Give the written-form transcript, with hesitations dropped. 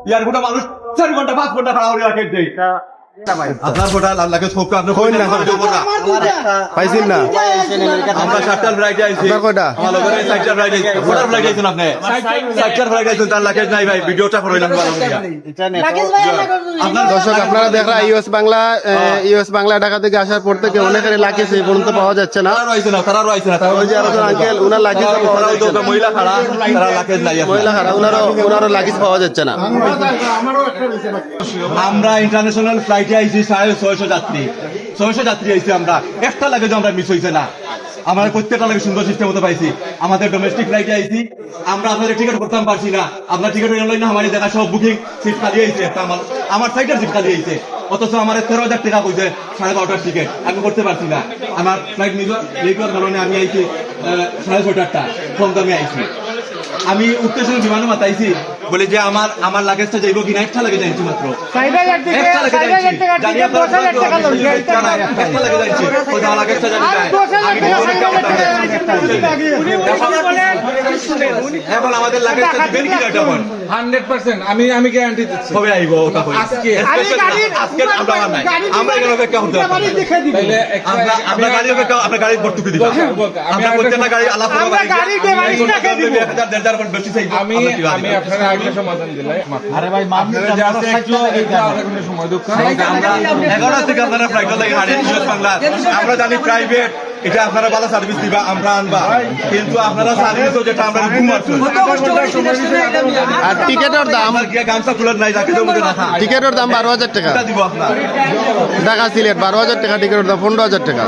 ইয়ার গোটা মানুষ 4 ঘন্টা 5 ঘন্টা খাওয়া হয়ে রাখে দেই আপনার গোটা লাগে সব আপনি কই না পাইছেন না আমরা 7টা ফ্লাইট আইছি আপনার কয়টা আমার লগরে 4টা ফ্লাইট আইছি গোটা ফ্লাইট আইছেন আপনি 4টা ফ্লাইট আইছেন তার লাগে নাই ভাই ভিডিওটা করইলাম ভালো দিয়া আপনার দর্শক আপনারা দেখরা ইউএস বাংলা ঢাকা থেকে আসার পর থেকে অনেকের লাকিস এই পর্যন্ত পাওয়া যাচ্ছে না তারা আইছে না ওই যে আরেকজন আঙ্কেল উনার লাকিস পাওয়া যাচ্ছে না মহিলা খাড়া তারা লাকেজ নাই মহিলা খারাপ উনারও লাকিস পাওয়া যাচ্ছে না আমরা ইন্টারন্যাশনাল ফ্লাইটে আইছি 650 যাত্রী 600 যাত্রী আইছি আমরা একটা লাগে আমরা মিস হইছে না আমরা প্রত্যেকটা লাগে সুন্দর সিস্টেম মতো পাইছি আমাদের ডোমেস্টিক ফ্লাইটে আইছি আমরা আপনাদের টিকিট করতাম পারছি না আপনার টিকিট অনলাইন না আমাদের দেখা সব বুকিং সিট খালি হয়েছে আমার সাইডের সিট খালি হয়েছে অথচ আমার 13,000 টাকা কইছে 12.5টার টিকিট আমি করতে পারছি না আমার ফ্লাইট লেটার কারণে আমি আইছি 6:30টা কম দামে আইছি আমি উঠতে সময় বিমানে মাতাইছি বলে যে আমার লাগেজটা যাইব কিনা একটা লাগে যাইছি মাত্র একটা লাগে যাইছি জানি আপনারা একটা লাগে যাইছি ওই আমার লাগেজটা জানি না এখন আমাদের লাগেজটা দিবেন কি এটা এখন 100% আমি গ্যারান্টি দিচ্ছি কবে আইব ওটা কই আজকে আমরা নাই আমরা এখানে অপেক্ষা করতে পারি তাইলে আমরা গাড়ি অপেক্ষা আপনার গাড়ি ভর্তুকি দিবেন আমরা প্রত্যেকটা গাড়ি আলাপ করব আমি আপনার আগে সমাধান দিলাই আরে ভাই আপনারা যে আছে একটু আরেকটু সময় দুঃখ আমরা 11 থেকে আপনারা ফ্লাইট লাগে হারিয়ে ইউএস বাংলা আমরা জানি প্রাইভেট এটা আপনারা ভালো সার্ভিস দিবা আমরা আনবা কিন্তু আপনারা সার্ভিসও যেটা আমরা ঘুম আছে আর টিকেটের দাম আমার গিয়ে গামছা খুলার নাই রাখে দেবো না টিকেটের দাম 12,000 টাকা দিব আপনার ঢাকা সিলেট 12,000 টাকা টিকেটের দাম 15,000 টাকা